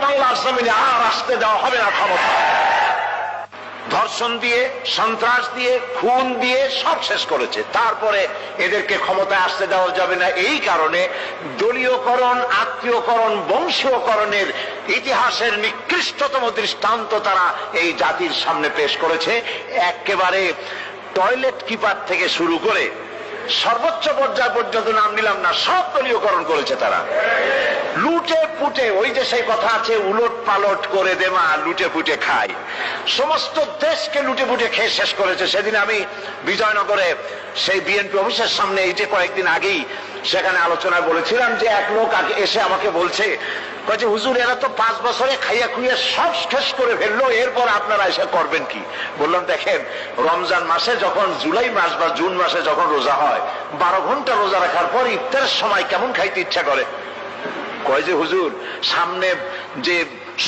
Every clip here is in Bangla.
বাংলার জমিনে আর আসতে দেওয়া হবে না ক্ষমতা। ধর্ষণ দিয়ে, সন্ত্রাস দিয়ে, খুন দিয়ে সব শেষ করেছে। তারপরে এদেরকে ক্ষমতায় আসতে দেওয়া যাবে না, এই কারণে দলীয়করণ, আত্মীয়করণ, বংশীয়করণের ইতিহাসের নিকৃষ্টতম দৃষ্টান্ত তারা এই জাতির সামনে পেশ করেছে। একেবারে টয়লেট কিপার থেকে শুরু করে সর্বোচ্চ পর্যায় পর্যন্ত নাম নিলাম না, সব দলীয়করণ করেছে তারা। লুটে পুটে, ওই যে সেই কথা আছে, উলট পালট করে দেমা লুটে পুটে খায়, সমস্ত দেশকে লুটে পুটে খেয়ে শেষ করেছে। সেদিন আমি বিজয়নগরে সেই বিএনপি অফিসের সামনে, এই যে কয়েকদিন আগেই সেখানে আলোচনায় বলেছিলাম যে এক লোক আগে এসে আমাকে বলছে, হুজুর এরা তো 5 বছরে খাইয়া খুইয়া সব শেষ করে ফেললো, এরপর আপনারা এসে করবেন কি? বললাম দেখেন, রমজান মাসে যখন, জুলাই মাস বা জুন মাসে যখন রোজা হয়, 12 ঘন্টা রোজা রাখার পর ইফতারের সময় কেমন খাইতে ইচ্ছা করে? কয় যে হুজুর সামনে যে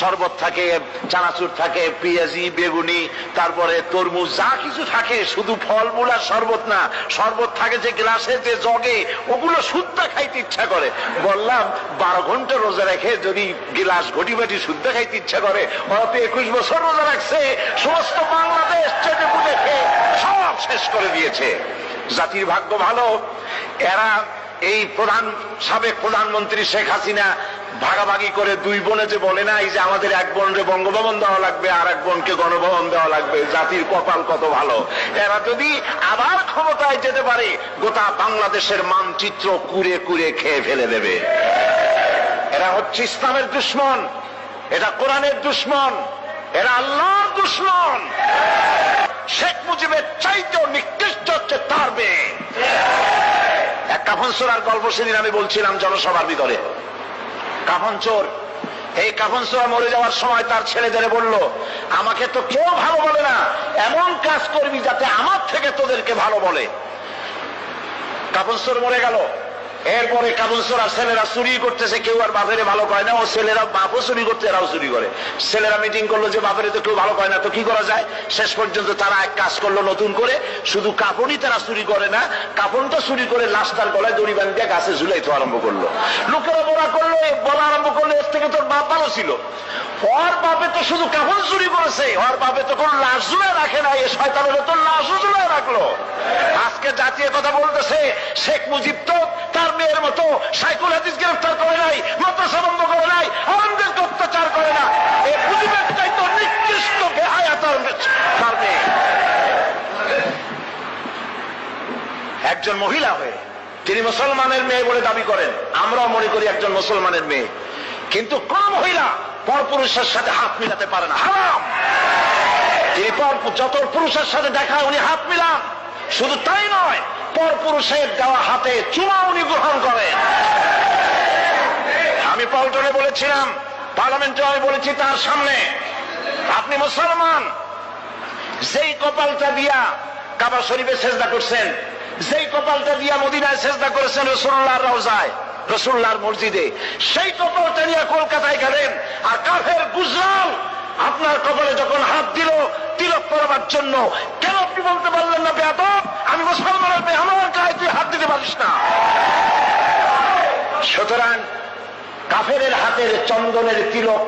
শরবত থাকে, চানাচুর থাকে, পেঁয়াজি, বেগুনি, তারপরে তরমুজ, যা কিছু থাকে, শুধু ফলমূল আর শরবত না, শরবত থাকে যে গ্লাসে, যে জগে, ওগুলো শুদ্ধ খাইতে ইচ্ছা করে। বললাম 12 ঘন্টা রোজা রেখে যদি গ্লাস ঘটি বাটি শুদ্ধ খাইতে ইচ্ছা করে, ওরা তো 21 বছর রোজা রাখছে, সমস্ত বাংলাদেশ চেটে পুটে খেয়ে সব শেষ করে দিয়েছে। জাতির ভাগ্য ভালো, এরা এই সাবেক প্রধানমন্ত্রী শেখ হাসিনা ভাগাভাগি করে 2 বোনে যে বলে না, এই যে আমাদের এক বোনকে বঙ্গভবন দেওয়া লাগবে আর এক বোনকে গণভবন দেওয়া লাগবে, জাতির কপাল কত ভালো। এরা যদি আবার ক্ষমতায় যেতে পারে, গোটা বাংলাদেশের মানচিত্র কুড়ে কুড়ে খেয়ে ফেলে দেবে। এরা হচ্ছে ইসলামের দুশমন, এটা কোরআনের দুশমন, এরা আল্লাহর দুশমন। শেখ মুজিবের চাইতেও নিকৃষ্ট হচ্ছে তার মেয়ে। এক কাফন চোরার গল্প সেদিন আমি বলছিলাম জনসভার ভিতরে। কাফন চোর, এই কাফন চোর মরে যাওয়ার সময় তার ছেলেদের বলল, আমাকে তো কেউ ভালো বলে না, এমন কাজ করবি যাতে আমার থেকে তোদেরকে ভালো বলে। কাফন চোর মরে গেল। এরপরে কাফন চোর আর ছেলেরা চুরি করতেছে, কেউ আর বাপেরে ভালো কয় না, ও ছেলেরা বাপও চুরি করতে, এরাও চুরি করে। ছেলেরা মিটিং করলো যে বাপেরে তো কেউ ভালো কয় না, তো কি করা যায়? শেষ পর্যন্ত তারা এক কাজ করলো নতুন করে, শুধু কাপড়ই তারা চুরি করে না, কাপড়টা চুরি করে লাশটার গলায় দড়ি বাঁধিয়ে গাছে ঝুলাইতে আরম্ভ করলো। লোকেরা বলা আরম্ভ করলো, এর থেকে তোর বাপ ভালো ছিল। ওর বাপে তো শুধু কাপড় চুরি করেছে, ওর বাপে তো কোন লাশ ঝুলায় রাখে না, এ শয়তানের তো লাশও ঝুলায় রাখলো। আজকে জাতীয় কথা বলতেছে, শেখ মুজিব তো তার মেয়ের মতো সাইকুল হাদিস গ্রেফতার করে নাই, মাদ্রাসা বন্ধ করে নাই, আলেমদেরকে অত্যাচার করে না। এই মুজিবের চাইতে নিকৃষ্ট বেহায়া তার মেয়ে। একজন মহিলা হয়ে তিনি মুসলমানের মেয়ে বলে দাবি করেন, আমরাও মনে করি একজন মুসলমানের মেয়ে, কিন্তু কোন মহিলা পরপুরুষের সাথে হাত মিলাতে পারে না, হারাম। তিনি যত পুরুষের সাথে দেখা উনি হাত মিলান, শুধু তাই নয়, পরপুরুষের দেওয়া হাতে চুমা উনি গ্রহণ করেন। আমি পল্টনে বলেছিলাম, পার্লামেন্টে আমি বলেছি তার সামনে, আপনি মুসলমান, যেই কপালটা দিয়া কাবা শরীফে সেজদা করছেন, যেই কপালটা দিয়া মদিনায় সেজদা করেছেন রাসূলুল্লাহর রওজায়, রাসূলুল্লাহর মসজিদে, সেই কপালটা নিয়ে কলকাতায় গেলেন, আর কাফের গুজরাল আপনার কপালে যখন হাত দিল তিলক পরাবার জন্য, কেন আপনি বলতে পারলেন না, বেয়াদব, আমি মুসলমানের মেয়ে, আমার গায়ে তুই হাত দিতে পারিস না? সুতরাং কাফেরের হাতের চন্দনের তিলক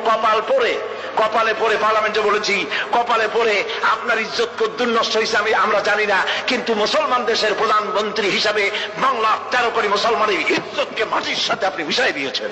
কপালে পরে পার্লামেন্টে বলেছি, কপালে পরে আপনার ইজ্জত কদ্দুর নষ্ট হয়েছে আমরা জানি না, কিন্তু মুসলমান দেশের প্রধানমন্ত্রী হিসাবে বাংলা 13 কোটি মুসলমানের ইজ্জতকে মাটির সাথে আপনি মিশাই দিয়েছেন।